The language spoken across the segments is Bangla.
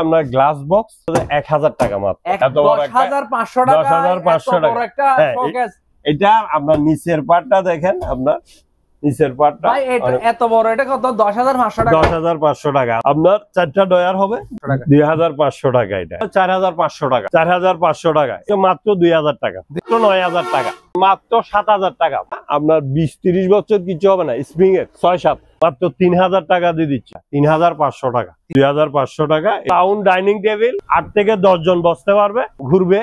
আপনার গ্লাস বক্স 1000 টাকা মাত্র। এত বড় একটা 10,500 টাকা 10,500 টাকা একটা শোকেস। এটা আপনার নিচের পার্টটা দেখেন, আপনার নিচের পার্টটা ভাই এত বড়, এটা কত? 10,500 টাকা। 10,500 টাকা। আপনার 4টা ডয়ার হবে 2,500 টাকা। এটা 4,500 টাকা, 4,500 টাকা মাত্র 2,000 টাকা, 9,000 টাকা, মাত্র 7,000 টাকা। আপনার 20-30 বছর কিছু হবে না, স্প্রিং এর 6-7 মাত্র 3,000 টাকা দিয়ে দিচ্ছে। 3,500 টাকা, 2,500 টাকা। রাউন্ড ডাইনিং টেবিল 8 থেকে 10 জন বসতে পারবে, ঘুরবে।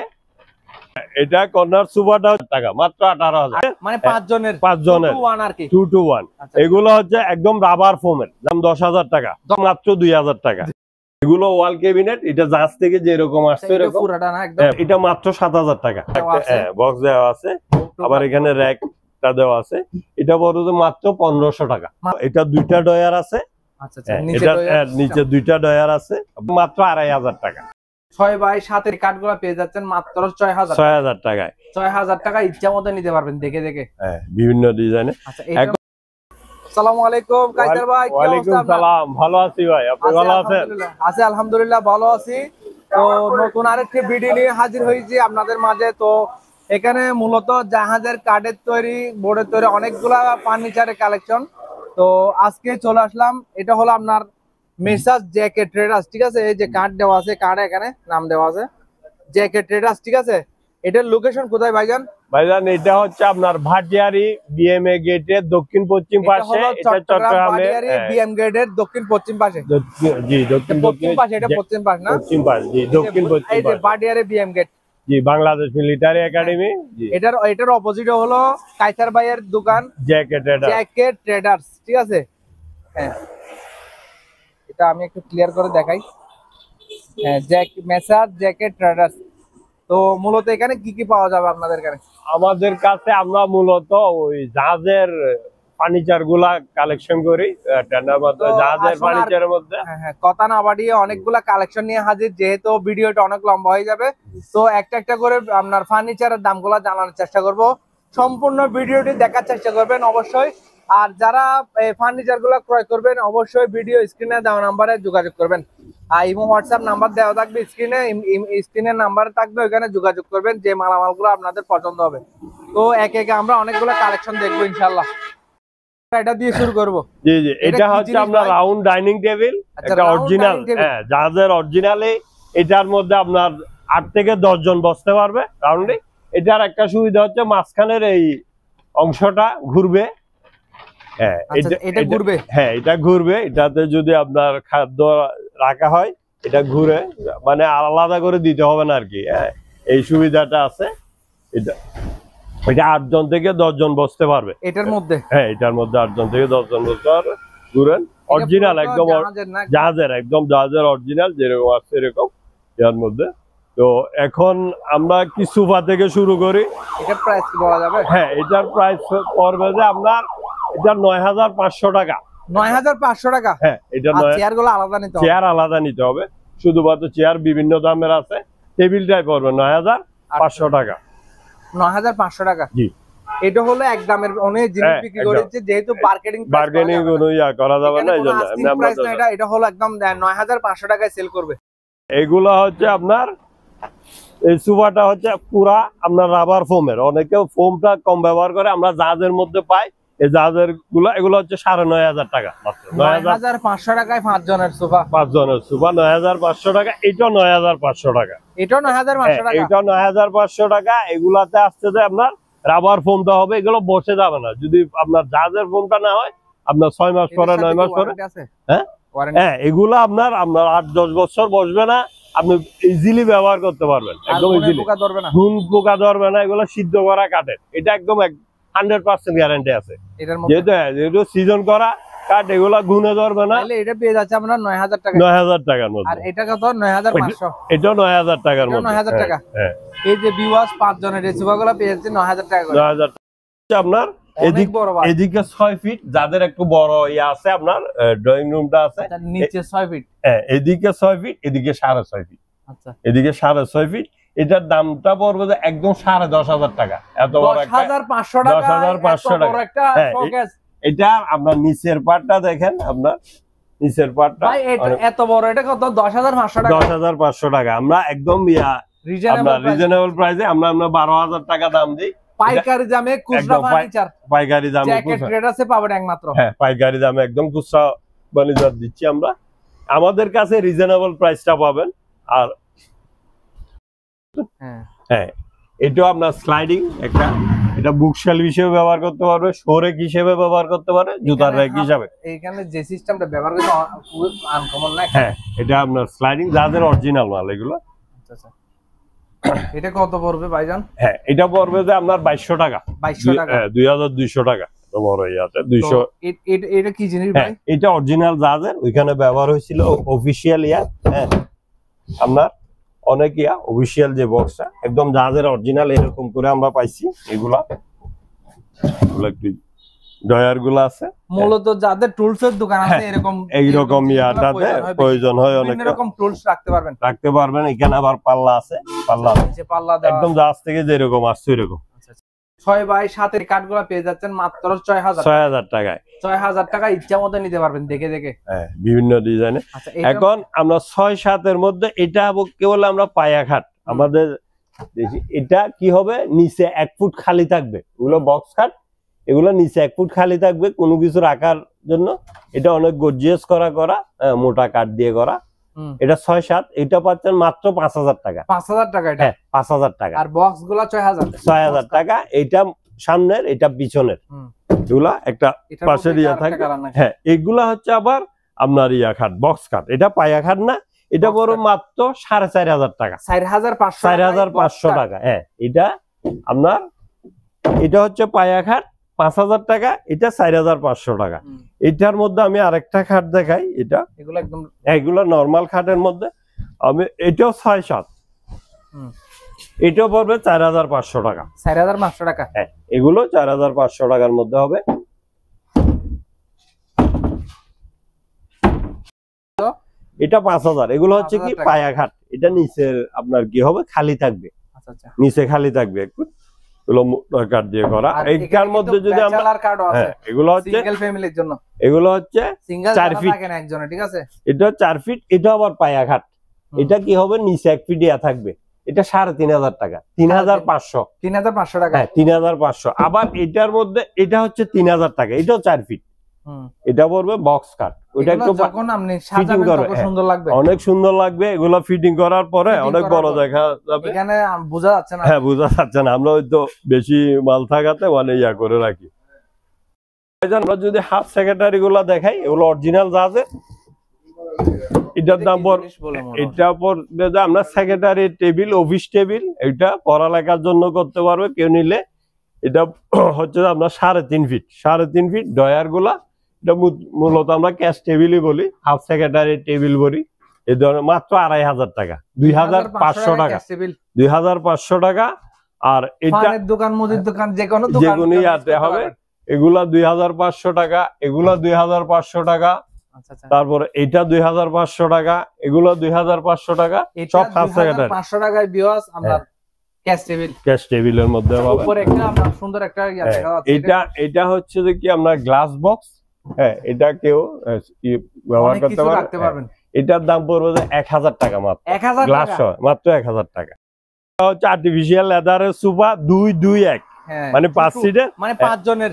এটা কর্নার সোফাটা টাকা মাত্র 18,000, মানে 5 জনের 2 to 1। এগুলো হচ্ছে একদম রাবার ফোমের, দাম 10,000 টাকা, মাত্র 2,000 টাকা। এগুলো ওয়াল ক্যাবিনেট, এটা জাহাজ থেকে যেরকম আসছে এরকম, এটা মাত্র 7,000 টাকা। বক্স দেওয়া আছে, আবার এখানে র্যাকটা দেওয়া আছে। এটা বড় মাত্র 1,500 টাকা। এটা 2টা ডয়ার আছে, নিচে 2টা ডয়ার আছে, মাত্র 2,500 টাকা। 6x7 এর কাঠগুলো পেয়ে যাচ্ছেন মাত্র 6,000 টাকায়। 6,000 টাকা ইচ্ছা মতো নিতে পারবেন দেখে দেখে। বিভিন্ন ডিজাইনে। আসসালামু আলাইকুম কাইসার ভাই, কি অবস্থা? ওয়ালাইকুম সালাম, ভালো আছি ভাই, আপনি ভালো আছেন? আছি আলহামদুলিল্লাহ, ভালো আছি। তো নতুন আরেকটি ভিডিও নিয়ে হাজির হয়েছি আপনাদের মাঝে। তো এখানে মূলত জাহাজের কাঠের তৈরি, বোর্ডের তৈরি অনেকগুলা ফার্নিচারের কালেকশন। তো আজকে চলে আসলাম, এটা হলো আপনার মেসার্স জেকে ট্রেডার্স, ঠিক আছে? এই যে কার্ড দেওয়া আছে, কার্ডে এখানে নাম দেওয়া আছে জেকে ট্রেডার্স, ঠিক আছে? এটার লোকেশন কোথায় ভাইজান? ভাইজান এটা হচ্ছে আপনার ভাটিয়ারি বিএমএ গেটের দক্ষিণ পশ্চিম পাশে। এটা চট্টগ্রামে বিএম গেটের দক্ষিণ পশ্চিম পাশে। জি, দক্ষিণ পশ্চিম পাশে, এটা পশ্চিম পাশ না? পশ্চিম পাশ, জি, দক্ষিণ পশ্চিম এই যে ভাটিয়ারি বিএম গেট, জি, বাংলাদেশ মিলিটারি একাডেমি। জি, এটার অপোজিটে হলো কাইসার ভাইয়ের দোকান জেকে ট্রেডার্স, ঠিক আছে? হ্যাঁ, এটা আমি একটু ক্লিয়ার করে দেখাই। হ্যাঁ, মেসার্স জেকে ট্রেডার্স। তো মূলত এখানে কি কি পাওয়া যাবে আপনাদের এখানে? আমাদের কাছে আমরা মূলত ওই জাহাজের ফার্নিচার গুলা কালেকশন করি, জাহাজের ফার্নিচারের মধ্যে। হ্যাঁ, কথা না বাড়িয়ে অনেকগুলা কালেকশন নিয়ে হাজির, যেহেতু ভিডিওটা অনেক লম্বা হয়ে যাবে। তো একটা একটা করে আপনার ফার্নিচারের দামগুলা জানানোর চেষ্টা করব। সম্পূর্ণ ভিডিওটি দেখার চেষ্টা করবেন অবশ্যই। আর যারা ফার্নিচার গুলা ক্রয় করবেন অবশ্যই ভিডিও স্ক্রিনে দেওয়া নাম্বারে যোগাযোগ করবেন। আর ইমো হোয়াটসঅ্যাপ নাম্বার দেওয়া থাকবে স্ক্রিনের নাম্বার থাকবে, ওইখানে যোগাযোগ করবেন যে মালামালগুলো আপনাদের পছন্দ হবে। তো একে একে আমরা অনেকগুলো কালেকশন দেখবো ইনশাআল্লাহ। এটা দিয়ে শুরু করব। জি জি, এটা হচ্ছে আপনার রাউন্ড ডাইনিং টেবিল, এটা অরিজিনাল, হ্যাঁ, জাহাজের অরিজিনালে। এটার মধ্যে আপনার 8 থেকে 10 জন বসতে পারবে রাউন্ডে। এটার একটা সুবিধা হচ্ছে মাঝখানের এই অংশটা ঘুরবে। হ্যাঁ, এটা ঘুরবে। হ্যাঁ, এটা ঘুরবে। এটাতে যদি আপনার খাদ্য রাখা হয়, এটা ঘুরে, মানে আলাদা করে দিতে হবে না আর কি। হ্যাঁ, এই সুবিধাটা আছে। এটা 8 জন থেকে 10 জন বসতে পারবে এটার মধ্যে। হ্যাঁ, এটার মধ্যে 8 জন থেকে 10 জন বসতে পারবে। ঘুরেন, অরিজিনাল একদম জাহাজের, একদম জাহাজের অরিজিনাল যেরকম আছে এরকম এর মধ্যে। তো এখন আমরা কি সোফা থেকে শুরু করি। এটার প্রাইস কি বলা যাবে? হ্যাঁ, এটার প্রাইস পড়বে যে আপনার এটা 9,500 টাকা। 9,500 টাকা? হ্যাঁ, এটা চেয়ারগুলো আলাদা নিতে হবে। চেয়ার আলাদা নিতে হবে, শুধুমাত্র চেয়ার বিভিন্ন দামের আছে। টেবিলটাই পড়বে 9,500 টাকা। 9,500 টাকা, জি। এটা হলো এক দামের অনেক জিনিস বিক্রি করেছে, যেহেতু বার্গেনিং কোনো করা যাবে না, এইজন্য এটা হলো একদম 9,500 টাকায় সেল করবে। এগুলো হচ্ছে আপনার, এই সোফাটা হচ্ছে পুরা আপনার রাবার ফোমের। অনেকে ফোমটা কম ব্যবহার করে, আমরা জাহাজের মধ্যে পাই। এই জাহাজের এগুলো হচ্ছে 9,500 টাকা মাত্র। 9,500 টাকায় 5 জনের সোফা। 5 জনের সোফা 9,500 টাকা। এটা 9,500 টাকা। এটা 9,500 টাকা। এটা 9,500 টাকা। এগুলাতে আসছে যে আপনার রাবার ফোমটা হবে, এগুলো বসে যাবে না। যদি আপনার জাহাজের ফোমটা না হয়, আপনার 6 মাস পরে 9 মাস পরে, হ্যাঁ, এগুলো আপনার 8-10 বছর বসবে না। আপনি ইজিলি ব্যবহার করতে পারবেন, একদম ইজিলি। ঘুন পোকা ধরবে না। এগুলো সিদ্ধ করা কাঠের, এটা একদম 100% গ্যারান্টি আছে। যেহেতু সিজন করা কাঠ, এগুলা ঘুনে ধরবে না। এটা পেয়ে যাচ্ছে আমরা 9,000 টাকা। 9,000 টাকার মধ্যে। আর এটা কত? 9,500। এটা 9,000 টাকার মধ্যে। 9,000 টাকা। হ্যাঁ, এই যে ভিউয়ার্স 5 জনের এই সোফাগুলো পেয়ে যাচ্ছে 9,000 টাকা করে। 9,000 আপনার এদিকে 6 ফিট, যাদের একটু বড় ইয়ে আছে, আপনার ড্রয়িং রুমটা আছে নিচে 6 ফিট। হ্যাঁ, এদিকে 6 ফিট, এদিকে 6.5 ফিট। আচ্ছা, এদিকে 6.5 ফিট। এটার দামটা পড়বে যে একদম 10,500 টাকা। এত বড় একটা 10,500 টাকা। 10,500 টাকা। একটা শোকেস। এটা আপনার নিচের পার্টটা দেখেন, আপনার নিচের পার্টটা ভাই এত বড়, এটা কত? 10,500 টাকা। 10,500 টাকা। আমরা একদম রিজনেবল প্রাইসে আমরা 12,000 টাকা দাম দিই। পাইকারি দামে খুচরা ফার্নিচার, পাইকারি দামে ট্রেড আছে পাবেন একমাত্র। হ্যাঁ, পাইকারি দামে একদম খুচরা ফার্নিচার দিচ্ছি আমরা। আমাদের কাছে রিজনেবল প্রাইসটা পাবেন। আর হ্যাঁ, এটা আপনার স্লাইডিং একটা, এটা বুকশেলফ হিসেবে ব্যবহার করতে পারবে, শোরেক হিসেবে ব্যবহার করতে পারে, জুতার র্যাক হিসেবে। এইখানে যে সিস্টেমটা ব্যবহার করতে খুব আনকমন না। হ্যাঁ, এটা আপনার স্লাইডিং, যাদের অরিজিনাল মাল এগুলো। আচ্ছা, এটা কত পড়বে ভাইজান? হ্যাঁ, এটা পড়বে যে আপনার 2200 টাকা। 2200 টাকা, 2200 টাকা। বড় ইয়াতে 200। এটা কি জিনিস ভাই? এটা অরিজিনাল যাদের ওইখানে ব্যবহার হয়েছিল অফিশিয়াল ইয়া। হ্যাঁ, আপনার অনেক ইয়া অফিশিয়াল যে বক্সটা একদম যাদের অরিজিনাল এরকম করে আমরা পাইছি। এগুলা একটু ডয়ার গুলা আছে, মূলত যাদের টুলস এর দোকান আছে এরকম এইরকম ইয়াটাতে প্রয়োজন হয়, অনেক রকম টুলস রাখতে পারবেন। এখানে আবার পাল্লা আছে, পাল্লা একদম জাহাজ থেকে যেরকম আসছে এরকম। 6 বাই 7 এর কাঠগুলা পেয়ে যাচ্ছেন মাত্র 6,000 টাকায়। 6,000 টাকা ইচ্ছা মতো নিতে পারবেন দেখে দেখে। হ্যাঁ, বিভিন্ন ডিজাইনে। এখন আমরা 6-7 এর মধ্যে এটা কেবল আমরা পায়া খাট আমাদের দেখি। এটা কি হবে, নিচে 1 ফুট খালি থাকবে, এগুলো বক্স খাট, এগুলো নিচে 1 ফুট খালি থাকবে কোনো কিছু রাখার জন্য। এটা অনেক গর্জিয়াস করা মোটা কাঠ দিয়ে করা। এটা 6-7, এটা পাচ্ছেন মাত্র 5,000 টাকা। 5,000 টাকা এটা? হ্যাঁ, 5,000 টাকা। আর বক্স গুলা 6,000 টাকা। এটা সামনের, এটা পিছনের, এগুলা একটা পাশের ইয়া থাকে। হ্যাঁ, এগুলা হচ্ছে আবার আপনার ইয়া খাট, বক্স খাট। এটা পায়া খাট না, এটা বড় মাত্র 4,500 টাকা। 4,500 টাকা। হ্যাঁ, এটা আপনার, এটা হচ্ছে পায়া খাট 5,000 টাকা, এটা 4,500 টাকা। এটার মধ্যে আমি আরেকটা খাট দেখাই। এটা এগুলো নরমাল খাটের মধ্যে আমি, এটাও 6-7, এটাও পড়বে 4,500 টাকা। 4,500 টাকা। হ্যাঁ, এগুলো 4,500 টাকার মধ্যে হবে। এটা 5,000। এগুলো হচ্ছে কি পায়া খাট, এটা নিচের আপনার কি হবে, খালি থাকবে। নিচে খালি থাকবে একটু, এগুলো কাঠ দিয়ে করা। এইটার মধ্যে যদি আমরা, হ্যাঁ, এগুলো হচ্ছে সিঙ্গেল ফ্যামিলির জন্য, এগুলো হচ্ছে 4 ফিট। ঠিক আছে, এটা 4 ফিট, এটা আবার পায়া খাট। এটা কি হবে, নিচে 1 ফিট ইয়া থাকবে। এটা 3,500 টাকা। 3,500 টাকা। হ্যাঁ, 3,500। আবার এটার মধ্যে এটা হচ্ছে 3,000 টাকা, এটাও 4 ফিট। এটা পড়বে বক্স কাট। ওটা একটু যখন আপনি সাজাবেন তখন সুন্দর লাগবে, অনেক সুন্দর লাগবে। এগুলো ফিটিং করার পরে অনেক বড় দেখা যাবে। এখানে বোঝা যাচ্ছে না। হ্যাঁ, বোঝা যাচ্ছে না। আমরা হয়তো বেশি মাল থাকাতে মানে ইয়া করে রাখি। আমরা যদি হাফ সেক্রেটারি গুলা দেখাই, এগুলো অরিজিনাল জাহাজের। এটার দাম এটা আমরা সেক্রেটারি টেবিল, অফিস টেবিল, এটা পড়ালেখার জন্য করতে পারবে কেউ নিলে। এটা হচ্ছে আপনার 3.5 ফিট। 3.5 ফিট ডয়ার গুলা, এটা মূলত আমরা ক্যাশ টেবিলই বলি, হাফ সেক্রেটারি টেবিল বলি। এই ধরনের মাত্র 2,500 টাকা। 2,500 টাকা। 2,500 টাকা। আর এটা দোকান, মুদির দোকান, যেকোনো ইয়াতে হবে। এগুলা 2,500 টাকা, এগুলা 2,500 টাকা। তারপরে এটা 2,500 টাকা, এগুলো 2,500 টাকা। সব হাফ সেক্রেটারি 500 টাকায় বিয়াস আমরা ক্যাশ টেবিলের মধ্যে পাবেন। উপরে একটা আমরা সুন্দর একটা ইয়া দেখা যাচ্ছে। এটা হচ্ছে যে কি আমরা গ্লাস বক্স। হ্যাঁ, এটা কেউ ব্যবহার করতে পারবেন। এটার দাম পড়বে 1,000 টাকা মাত্র। 1,000 গ্লাস সহ মাত্র 1,000 টাকা। এটা হচ্ছে আর্টিফিশিয়াল লেদারের সোফা 2-2-1, মানে 5 সিটের, মানে 5 জনের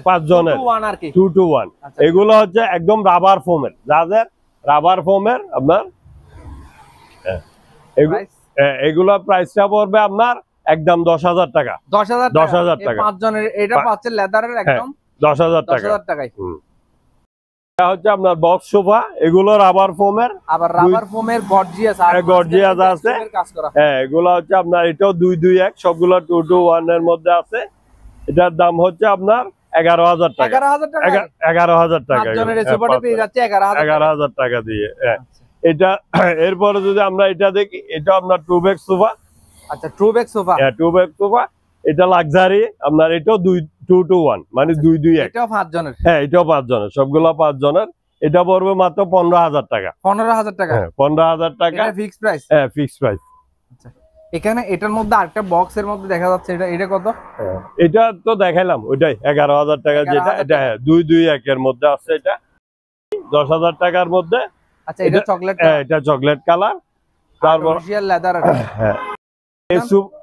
2 to 1। এগুলো হচ্ছে একদম রাবার ফোমের, যাদের রাবার ফোমের আপনার। এগুলো প্রাইসটা পড়বে আপনার একদম 10,000 টাকা। 10,000 টাকা। 5 জনের এটা পাচ্ছে লেদারের একদম 10,000 টাকায়। এটা হচ্ছে আপনার বক্স সোফা, এগুলো রাবার ফোমের, আবার রাবার ফোমের গর্জিয়াস আছে। হ্যাঁ, এগুলো হচ্ছে আপনার, এটাও 2-2-1, সবগুলো 2 to 1 এর মধ্যে আছে। এটার দাম হচ্ছে আপনার 11,000 টাকা। 11,000 টাকা। 11,000 টাকা দিয়ে। এটা এরপরে যদি আমরা এটা দেখি, এটা আপনার 2 ব্যাগ সোফা। আচ্ছা, 2 ব্যাগ সোফা। হ্যাঁ, 2 ব্যাগ সোফা। এটা লাক্সারি আপনার, এটাও 2 to 1, মানে 2-2-1। এটাও 5 জনের। হ্যাঁ, এটাও 5 জনের, সবগুলো 5 জনের। এটা পড়বে মাত্র 15,000 টাকা। 15,000 টাকা। হ্যাঁ, 15,000 টাকা। এটা ফিক্সড প্রাইস? হ্যাঁ, ফিক্সড প্রাইস। আচ্ছা, এখানে এটার মধ্যে আরেকটা বক্সের মধ্যে দেখা যাচ্ছে, এটা কত? এটা তো দেখাইলাম, ওইটাই 11,000 টাকা যেটা। এটা 2-2-1 এর মধ্যে আছে। এটা 10,000 টাকার মধ্যে আচ্ছা এটা চকলেট, এটা চকলেট কালার। তারপর আর্টিফিশিয়াল লেদার। হ্যাঁ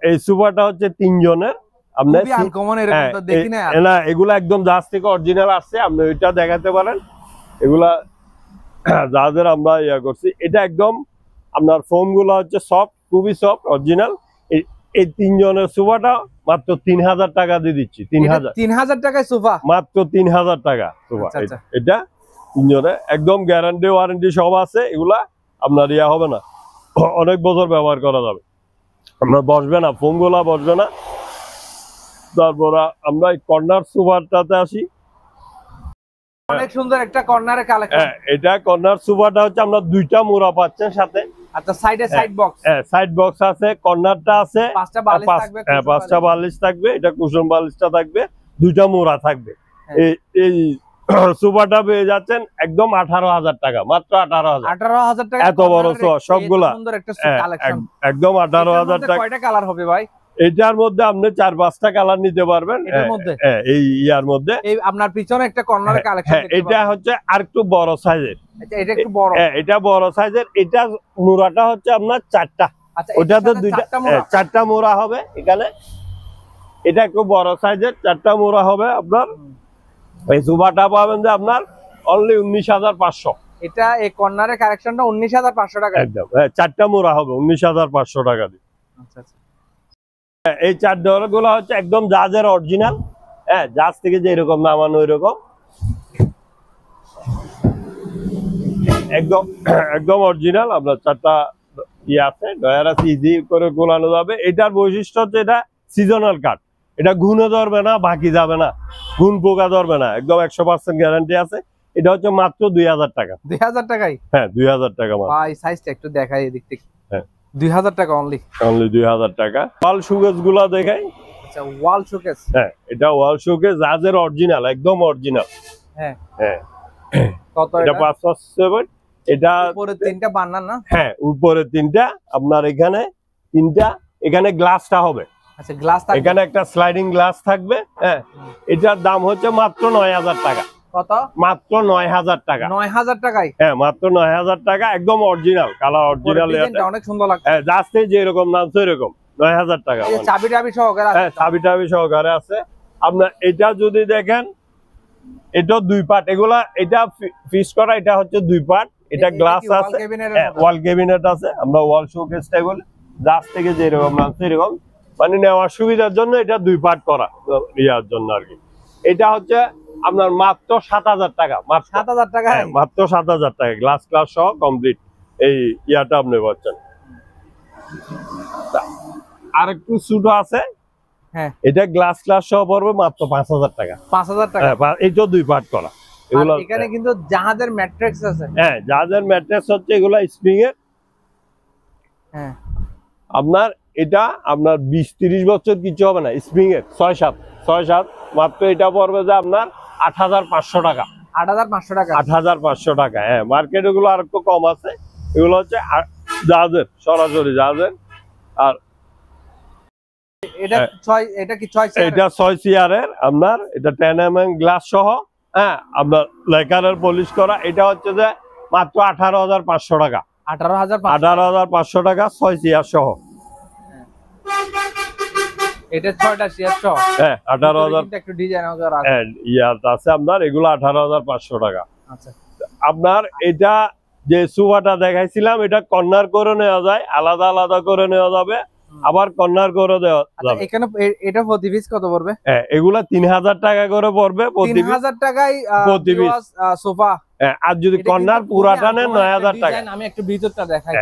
এই সোফাটা হচ্ছে 3 জনের। আপনি খুবই আনকমন, এরকম তো দেখি না। না এগুলা একদম জাজ থেকে অরিজিনাল আসছে, আপনি ওইটা দেখাতে পারেন। এগুলা যাদের আমরা ইয়া করছি, এটা একদম আপনার ফোম গুলা হচ্ছে সফট, খুবই সফট অরিজিনাল। এই 3 জনের সোফাটা মাত্র 3000 টাকা দিয়ে দিচ্ছি। 3000 টাকায় সোফা, মাত্র 3000 টাকা সোফা। এটা 3 জনের একদম গ্যারান্টি ওয়ারেন্টি সব আছে। এগুলা আপনার ইয়া হবে না, অনেক বছর ব্যবহার করা যাবে। আমরা বসবে না, ফোম গুলা বসবে না। তারপর আমরা কর্নার সোফাটাতে আসি। অনেক সুন্দর একটা কর্নারের কালেকশন। এটা কর্নার সোফাটা হচ্ছে আমরা 2টা মোড়া পাচ্ছেন সাথে। আচ্ছা সাইডে সাইড বক্স, সাইড বক্স আছে, কর্নারটা আছে, 5টা বালিশ থাকবে। 5টা বালিশ থাকবে, এটা কুশন বালিশটা থাকবে, 2টা মোড়া থাকবে। এই সোফাটা পেয়ে যাচ্ছেন একদম 18000 টাকা, মাত্র 18000 টাকা। এত বড় সবগুলা সুন্দর একটা কালেকশন, একদম 18000 টাকা। কয়টা কালার হবে ভাই এটার মধ্যে আপনি 4-5টা কালার নিতে পারবেন এর মধ্যে। এই ইয়ার মধ্যে এই আপনার পিছনে একটা কর্নারের কালেকশন, এটা হচ্ছে আরেকটু বড় সাইজের। আচ্ছা এটা একটু বড়, এটা বড় সাইজের। এটা মোড়াটা হচ্ছে আপনার 4টা। আচ্ছা ওটাতে 4টা মোড়া হবে এখানে। এটা একটু বড় সাইজের, 4টা মোড়া হবে আপনার। এই সোফাটা পাবেন যে আপনার অনলি 19500। এটা এই কর্নারের কালেকশনটা 19500 টাকা একদম। 4টা মোড়া হবে 19500 টাকা দিয়ে। আচ্ছা আচ্ছা। এই 4 ডলার গুলো হচ্ছে একদম জাজের অরিজিনাল। জাজ থেকে যে এরকম নামানো এরকম একদম একদম অরিজিনাল। আপনার 4টা ইয়ে আছে, ডয়ার আছে, ইজি করে গোলানো যাবে। এটার বৈশিষ্ট্য হচ্ছে এটা সিজনাল কাঠ। এটা ঘুনে ধরবে না, বাকি যাবে না, ঘুন পোকা ধরবে না, একদম 100% গ্যারান্টি আছে। এটা হচ্ছে মাত্র 2000 টাকা। 2000 টাকায়? হ্যাঁ 2000 টাকা। ভাই সাইজটা একটু দেখাই এদিক থেকে। হ্যাঁ 2000 টাকা অনলি 2000 টাকা। ওয়াল শোকেস গুলো দেখাই। আচ্ছা ওয়াল শোকেস। হ্যাঁ এটা ওয়াল শোকেস জাজের অরিজিনাল, একদম অরিজিনাল। হ্যাঁ হ্যাঁ কত এটা? 5/7। এটা উপরে 3টা বার্নার না? হ্যাঁ উপরে 3টা, আপনার এখানে 3টা, এখানে গ্লাসটা হবে। আচ্ছা গ্লাস থাকবে, এখানে একটা স্লাইডিং গ্লাস থাকবে। হ্যাঁ এটার দাম হচ্ছে মাত্র 9000 টাকা। কত? মাত্র 9000 টাকা। 9000 টাকায়? হ্যাঁ মাত্র 9000 টাকা, একদম অরিজিনাল কালার, অরিজিনাল। এটা অনেক সুন্দর লাগছে। হ্যাঁ জাস্ট যে এরকম নাম তো এরকম 9000 টাকা। চাবি টাবি সহকারে আছে? হ্যাঁ চাবি টাবি সহকারে আছে। আপনার এটা যদি দেখেন, এটা 2 পার্ট। এগুলা এটা ফিক্স করা, এটা হচ্ছে 2 পার্ট। এটা গ্লাস আছে, ওয়াল ক্যাবিনেট আছে। আমরা ওয়াল শোকেসটাই বলি। জাস্ট থেকে যে এরকম নাম এরকম, মানে নেওয়ার সুবিধার জন্য এটা 2 পার্ট করা ইয়ার জন্য আর কি। এটা হচ্ছে আপনার মাত্র 7000 টাকা। 7000 টাকা? মাত্র 7000 টাকা, গ্লাস ক্লাস সহ কমপ্লিট এই ইয়াটা আপনি পাচ্ছেন। আর একটু ছোট আছে, হ্যাঁ এটা গ্লাস ক্লাস সহ পড়বে মাত্র 5000 টাকা। 5000 টাকা? হ্যাঁ এটা 2 পার্ট করা। এগুলো এখানে কিন্তু জাহাজের ম্যাট্রিক্স আছে। হ্যাঁ জাহাজের ম্যাট্রেস হচ্ছে এগুলো স্প্রিং এর। হ্যাঁ আপনার এটা আপনার 20-30 বছর কিছু হবে না, স্প্রিং এর 6-7 মাত্র। এটা পড়বে যে আপনার 8500 টাকা। 8500 টাকা? 8500 টাকা। হ্যাঁ মার্কেট এগুলো আর একটু কম আছে। এগুলো হচ্ছে জাহাজের, সরাসরি জাহাজের। আর এটা 6 সিআরের আপনার, এটা 10mm গ্লাস সহ। হ্যাঁ আপনার লেকারের পলিশ করা। এটা হচ্ছে যে মাত্র 18500 টাকা। 18500 টাকা 6 সিআর সহ। এটা 6টা সিআর সহ? হ্যাঁ 18000 একটু ডিজাইন আছে। হ্যাঁ ইয়ার আছে আপনার, এগুলো 18500 টাকা। আচ্ছা আপনার এটা যে সোফাটা দেখাইছিলাম, এটা কর্নার করে নেওয়া যায়, আলাদা আলাদা করে নেওয়া যাবে, আবার কর্নার করে দেওয়া যাবে। এখানে এটা প্রতি পিস কত পড়বে? হ্যাঁ এগুলা 3000 টাকা করে পড়বে প্রতি পিস। 3000 টাকায় প্রতি পিস সোফা। হ্যাঁ আর যদি কর্নার পুরাটা নেন 9000 টাকা। আমি একটু ভিতরটা দেখাই।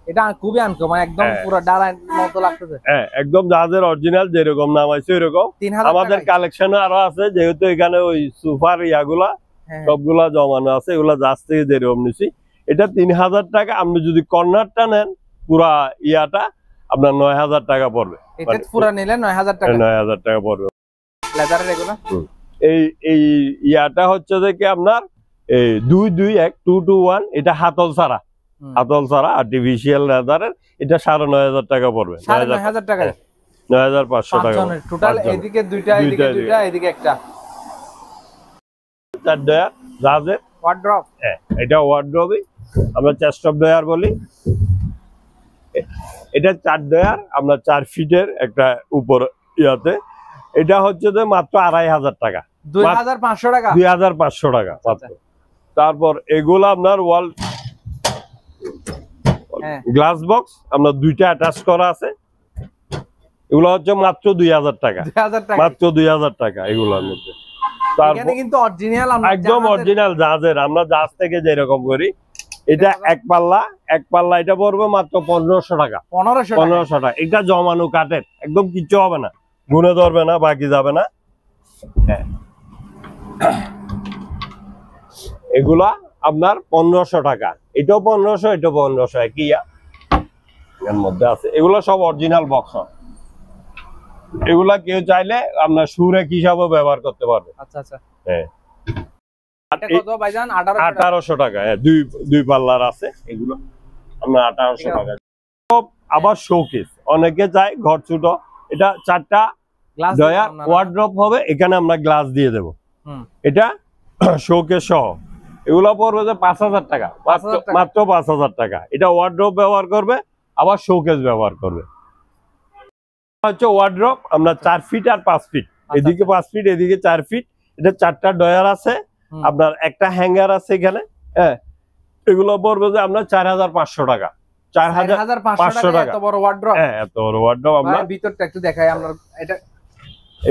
এটা খুবই আনকমন, একদম পুরো ডালার মতো লাগতেছে। হ্যাঁ একদম জাহাজের অরিজিনাল, যেরকম নাম আছে এরকম। আমাদের কালেকশনে আরো আছে, যেহেতু এখানে ওই সোফার ইয়াগুলা সবগুলা জমানো আছে, এগুলা জাহাজ থেকে যেরকম নিছি। এটা 3000 টাকা। আপনি যদি কর্নারটা নেন পুরা ইয়াটা, আপনার 9000 টাকা পড়বে। এটা পুরো নিলে 9000 টাকা? 9000 টাকা পড়বে। লেদারের এগুলো এই ইয়াটা হচ্ছে যে কি আপনার এই 221 221। এটা হাতল ছাড়া, আর্টিফিশিয়াল লেদারের। এটা 9500 টাকা পড়বে। 9500 টাকা? 9500 টাকা টোটাল। এদিকে দুইটা, এদিকে দুইটা, এদিকে একটা। 4 ডয়ার জাহাজের ওয়ার্ড্রপ। হ্যাঁ এটা ওয়ার্ড্রপই। আমরা চেস্ট অফ ডয়ার বলি। এটা 4 ডয়ার, আমরা 4 ফিটের একটা উপর ইয়াতে। এটা হচ্ছে যে মাত্র 2500 টাকা, 2500 টাকা, 2500 টাকা মাত্র। তারপর এগুলো আপনার ওয়াল গ্লাস বক্স, আমরা দুইটা অ্যাটাচ করা আছে, এগুলো হচ্ছে মাত্র 2000 টাকা, মাত্র 2000 টাকা এগুলোর মধ্যে। এখানে কিন্তু অরিজিনাল, একদম অরিজিনাল জাহাজের, আমরা জাহাজ থেকে যেরকম করি। এটা এক পাল্লা এটা পড়বে মাত্র 1500 টাকা, 1500 টাকা। এটা জমানো কাঠের, একদম কিচ্ছু হবে না, গুনে ধরবে না, বাকি যাবে না। এগুলা আপনার 1500 টাকা, এটাও 1500, এটাও 1500, একই এর মধ্যে আছে। এগুলো সব অরিজিনাল বক্স। এগুলা কেউ চাইলে আপনার সুরেক হিসাবে ব্যবহার করতে পারবে। আচ্ছা আচ্ছা, হ্যাঁ। এটা কত ভাইজান? 1800 টাকা, দুই পাল্লার আছে এগুলো, আমরা 1800 টাকা। আবার শোকেস, অনেকে চায় ঘর ছোট, এটা 4টা ডয়ার ওয়ার্ড্রপ হবে, এখানে আমরা গ্লাস দিয়ে দেব। এটা শোকেস সহ, এগুলো পড়বে যে 5000 টাকা, মাত্র 5000 টাকা। এটা ওয়ার্ড্রপ ব্যবহার করবে, আবার শোকেস ব্যবহার করবে। হচ্ছে ওয়ার্ড্রপ, আমরা 4 ফিট আর 5 ফিট, এদিকে 5 ফিট, এদিকে 4 ফিট। এটা 4টা ডয়ার আছে, আপনার একটা হ্যাঙ্গার আছে এখানে। হ্যাঁ, এগুলো পড়বে যে আমরা 4500 টাকা, 4500 টাকা। এত বড় ওয়ার্ড্রপ? হ্যাঁ, এত বড় ওয়ার্ড্রপ। আমরা ভিতরটা একটু দেখাই আমরা। এটা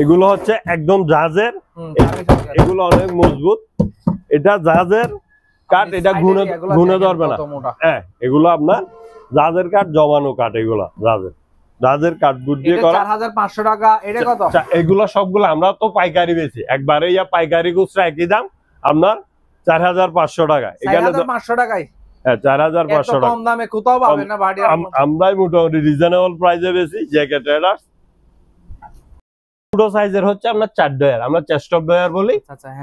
এগুলো হচ্ছে একদম জাহাজের, এগুলো অনেক মজবুত। এটা জাহাজের কাঠ, এটা গুনে ধরবে না। হ্যাঁ, এগুলো আপনার জাহাজের কাঠ, জমানো কাঠ, এগুলো জাহাজের কাঠগুড দিয়ে করা। 4500 টাকা। এটা কত? এগুলো সবগুলো আমরা তো পাইকারি বেশি, একবারে পাইকারি খুচরা একই দাম, আপনার 4500 টাকা। এখানে 4500 টাকায়? হ্যাঁ, 4500 টাকা। কম দামে কোথাও পাবেন না ভাড়া। আমরাই মোটামুটি রিজনেবল প্রাইসে বেশি। JK traders. ছোট সাইজের হচ্ছে আপনার 4 ডয়ার, আমরা চেস্ট অফ ডয়ার বলি।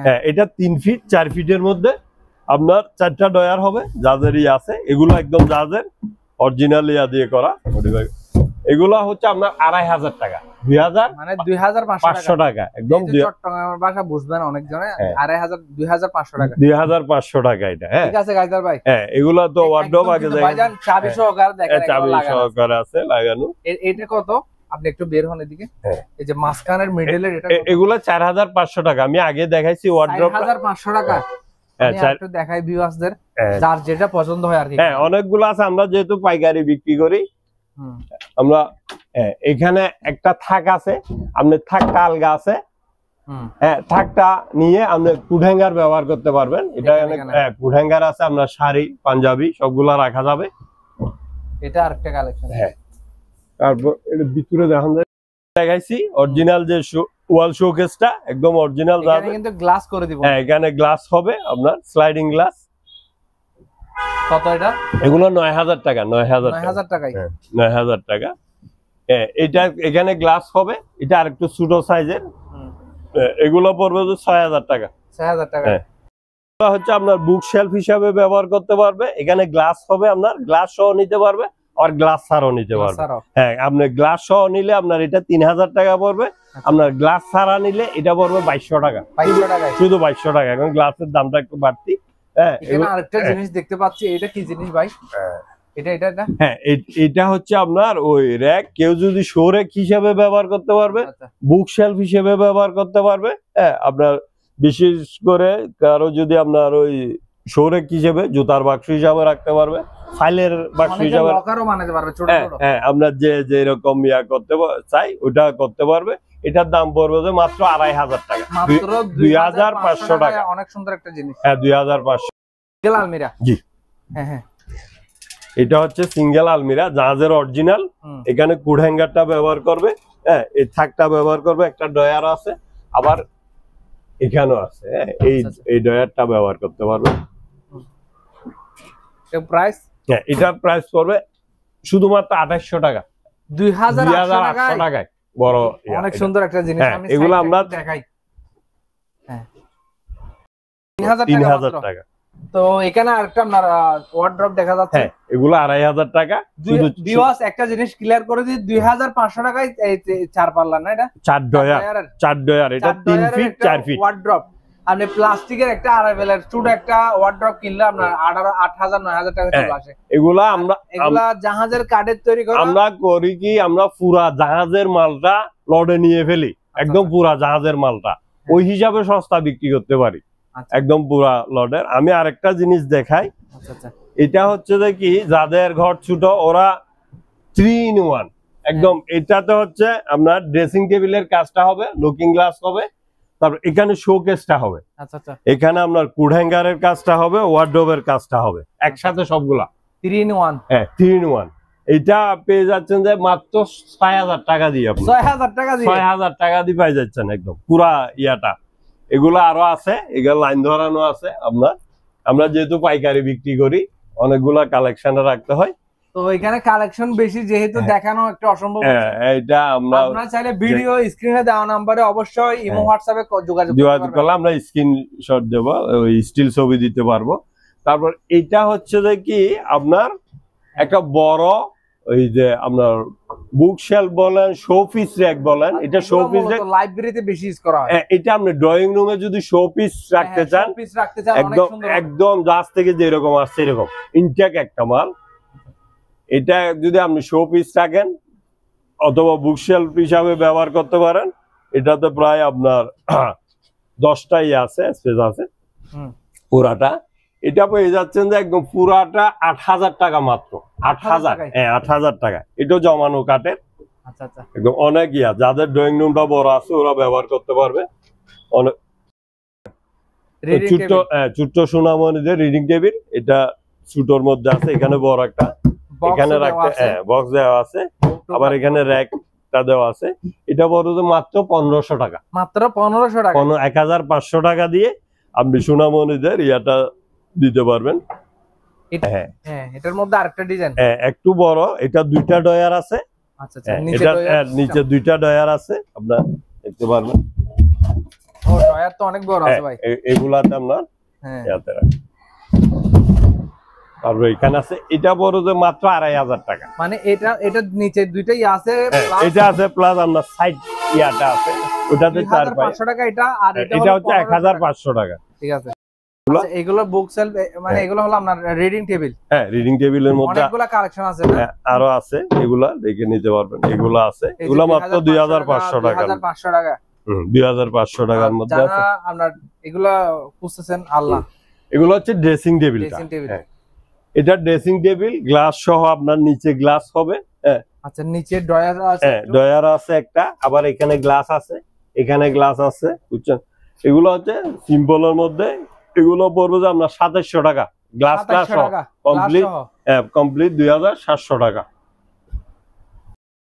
হ্যাঁ, এটা 3 ফিট 4 ফিটের মধ্যে আপনার 4টা ডয়ার হবে, জাহাজেরই আছে। এগুলো একদম জাহাজের অরিজিনাল ইয়া দিয়ে করা। এগুলো হচ্ছে আপনার 2500 টাকা, 2500 টাকা, একদম চট্টগ্রামের ভাষা বুঝবেন অনেক জনে। 2500 টাকা, 2500 টাকা এটা। হ্যাঁ, ঠিক আছে গাইদার ভাই। হ্যাঁ, এগুলো তো ওয়ার্ডরোব আগে ভাইজান চাবি সহকারে দেখেন, চাবি সহকারে আছে লাগানো। এটা কত? আপনি একটু বের হন এদিকে। এই যে মাঝখানের মিডলের, এটা এগুলো 4500 টাকা। আমি আগে দেখাইছি ওয়ার্ডরোব 4500 টাকা। আমি একটু দেখাই ভিউয়ার্সদের, যার যেটা পছন্দ হয় আর কি। হ্যাঁ, অনেকগুলো আছে, আমরা যেহেতু পাইকারি বিক্রি করি। আমরা এখানে একটা থাক আছে, আপনি থাকটা আলগা আছে। হ্যাঁ, থাকটা নিয়ে আপনি কুড হ্যাঙ্গার ব্যবহার করতে পারবেন। এটা কুড হ্যাঙ্গার আছে, আপনার শাড়ি পাঞ্জাবি সবগুলা রাখা যাবে। এটা আরেকটা কালেকশন। হ্যাঁ, তারপর এর ভিতরে দেখাইছি অরিজিনাল যে ওয়াল শোকেসটা, একদম অরিজিনাল যাবে, কিন্তু গ্লাস করে দিব। হ্যাঁ, এখানে গ্লাস হবে আপনার, স্লাইডিং গ্লাস। কত এটা? এগুলো 9000 টাকা, 9000 টাকায়। 9000 টাকা। হ্যাঁ, এটা এখানে গ্লাস হবে, এটা আরেকটু ছোট সাইজের। এগুলো পড়বে 6000 টাকা, 6000 টাকা। হ্যাঁ, হচ্ছে আপনার বুক শেলফ হিসাবে ব্যবহার করতে পারবে। এখানে গ্লাস হবে, আপনার গ্লাস সহ নিতে পারবে, আর গ্লাস ছাড়াও নিতে পারবে। হ্যাঁ, আপনি গ্লাস সহ নিলে আপনার এটা 3000 টাকা পড়বে। আপনার গ্লাস ছাড়া নিলে এটা পড়বে 2200 টাকা, শুধু 2200 টাকা। এখন গ্লাসের দামটা একটু বাড়তি। হ্যাঁ, এখানে আরেকটা জিনিস দেখতে পাচ্ছি, এটা কি জিনিস ভাই? হ্যাঁ, এটা হচ্ছে আপনার ওই র‍্যাক, কেউ যদি শো র‍্যাক হিসেবে ব্যবহার করতে পারবে, বুক শেলফ হিসেবে ব্যবহার করতে পারবে। হ্যাঁ, আপনার বিশেষ করে কারো যদি আপনার ওই শো র‍্যাক হিসেবে জুতার বাক্স হিসাবে রাখতে পারবে, ফাইলের বাক্স হিসাবে লকারও বানাতে পারবে ছোট ছোট। হ্যাঁ, আমরা যে এরকম ইয়া করতে চাই ওটা করতে পারবে। এটার দাম পড়বে যে মাত্র 2500 টাকা, মাত্র 2500 টাকা। অনেক সুন্দর একটা জিনিস। হ্যাঁ, 2500। সিঙ্গেল আলমিরা। জি, হ্যাঁ হ্যাঁ, এটা হচ্ছে সিঙ্গেল আলমিরা, জাহাজের অরিজিনাল। এখানে কুড হ্যাঙ্গারটা ব্যবহার করবে। হ্যাঁ, এই থাকটা ব্যবহার করবে, একটা ডয়ার আছে, আবার এখানেও আছে। হ্যাঁ, এই ডয়ারটা ব্যবহার করতে পারবে। প্রাইস? হ্যাঁ, এটার প্রাইস পড়বে শুধুমাত্র 2800 টাকা, 2800 টাকায়। বড় অনেক সুন্দর একটা জিনিস। আমি এগুলো আমরা দেখাই। হ্যাঁ, 3000 টাকা। তো এখানে আরেকটা আপনার ওয়ার্ড্রপ দেখা যাচ্ছে। হ্যাঁ, এগুলো 2500 টাকা। শুধু ভিউয়ার্স একটা জিনিস ক্লিয়ার করে দিই, 2500 টাকায় এই 4 পাল্লা না, এটা 4 ডয়ার। এটা 3 ফিট 4 ফিট ওয়ার্ড্রপ। আপনি প্লাস্টিকের একটা আড়াইবেলার ছোট একটা ওয়ার্ড্রপ কিনলে আপনার 8,000 9,000 টাকা চলে আসে। এগুলা জাহাজের কাঠের তৈরি করা। আমরা করি কি, আমরা পুরা জাহাজের মালটা লডে নিয়ে ফেলি, একদম পুরা জাহাজের মালটা ওই হিসাবে সস্তা বিক্রি করতে পারি, একদম পুরা লডের। আমি আরেকটা জিনিস দেখাই, এটা হচ্ছে যে কি যাদের ঘর ছোট ওরা 3 in 1 একদম। এটাতে হচ্ছে আপনার ড্রেসিং টেবিলের কাজটা হবে, লুকিং গ্লাস হবে, তারপর এখানে শোকেসটা হবে, এখানে আপনার কুড হ্যাঙ্গারের কাজটা হবে, ওয়ার্ডরোবের কাজটা হবে, একসাথে সবগুলা 3 in 1। হ্যাঁ 3 in 1। এটা পেয়ে যাচ্ছেন যে মাত্র 6,000 টাকা দিয়ে, আপনি 6,000 টাকা দিয়ে, 6,000 টাকা দিয়ে পেয়ে যাচ্ছেন একদম পুরা ইয়াটা। এগুলো আরো আছে, এগুলো লাইন ধরানো আছে আপনার। আমরা যেহেতু পাইকারি বিক্রি করি, অনেকগুলা কালেকশনে রাখতে হয়, তো এখানে কালেকশন বেশি যেহেতু দেখানো একটা অসম্ভব। এটা আপনারা চাইলে ভিডিও স্ক্রিনে দেওয়া নম্বরে অবশ্যই ইমো হোয়াটসঅ্যাপে যোগাযোগ করলে আমরা স্ক্রিনশট দেব, ওই স্টিল ছবি দিতে পারবো। তারপর এটা হচ্ছে যে কি আপনার একটা বড় ওই যে আপনার বুক শেলফ বলেন, শো পিস র‍্যাক বলেন, এটা শো পিস লাইব্রেরিতে বেশি ইউজ করা হয়। এটা আপনি ড্রয়িং রুমে যদি শো পিস রাখতে চান, একদম একদম জাহাজ থেকে যেরকম আসছে এরকম ইনটেক একটা মাল। এটা যদি আপনি শো পিস রাখেন অথবা বুক শেলফ হিসাবে ব্যবহার করতে পারেন, এটাতে প্রায় আপনার 10টাই আছে, স্পেস আছে পুরাটা। এটা পেয়ে যাচ্ছেন যে একদম পুরাটা 8,000 টাকা মাত্র, 8,000। হ্যাঁ 8,000 টাকা। এটাও জমানো কাঠের, একদম অনেক ইয়া। যাদের ড্রয়িং রুমটা বড় আছে ওরা ব্যবহার করতে পারবে। অনেক ছোট্ট সোনামণিদের রিডিং টেবিল, এটা ছোটর মধ্যে আছে, এখানে বড় একটা এখানে রাখতে বক্স দেওয়া আছে, আবার এখানে র্যাকটা দেওয়া আছে। এটা বড় মাত্র 1,500 টাকা, মাত্র 1,500 টাকা। 1,500 টাকা দিয়ে আপনি সোনামণিদের ইয়াটা দিতে পারবেন। হ্যাঁ এটার মধ্যে আরেকটা ডিজাইন একটু বড়, এটা 2টা ডয়ার আছে। আচ্ছা নিচে 2টা ডয়ার আছে, আপনারা দেখতে পারবেন। ও ডয়ার তো অনেক বড় আছে ভাই। এগুলাতে আপনার ইয়াতে রাখেন। আর এখানে আছে এটা বড় যে মাত্র 2,500 টাকা। মানে এটা নিচে দুইটাই আছে, এটা আছে প্লাস আপনার সাইড ইয়াটা আছে, ওটাতে 4,500 টাকা। এটা আর এটা হচ্ছে 1,500 টাকা। ঠিক আছে। এগুলো বুক সেলফ, মানে এগুলো হলো আপনার রিডিং টেবিল। হ্যাঁ রিডিং টেবিলের মধ্যে অনেকগুলো কালেকশন আছে, আরো আছে, এগুলা দেখে নিতে পারবেন। এগুলো আছে, এগুলো মাত্র 2,500 টাকা। 2,500 টাকা। 2,500 টাকার মধ্যে আছে। আপনার এগুলা খুঁজতেছেন আল্লাহ। এগুলো হচ্ছে ড্রেসিং টেবিলটা। এটা ড্রেসিং টেবিল গ্লাস সহ, আপনার নিচে গ্লাস হবে। আচ্ছা নিচে ডয়ার আছে, ডয়ার আছে একটা, আবার এখানে গ্লাস আছে, এখানে গ্লাস আছে, বুঝছেন। এগুলো হচ্ছে সিম্পলের মধ্যে, এগুলো পড়বে যে আপনার 2,700 টাকা গ্লাস গ্লাস কমপ্লিট। কমপ্লিট 2,700 টাকা।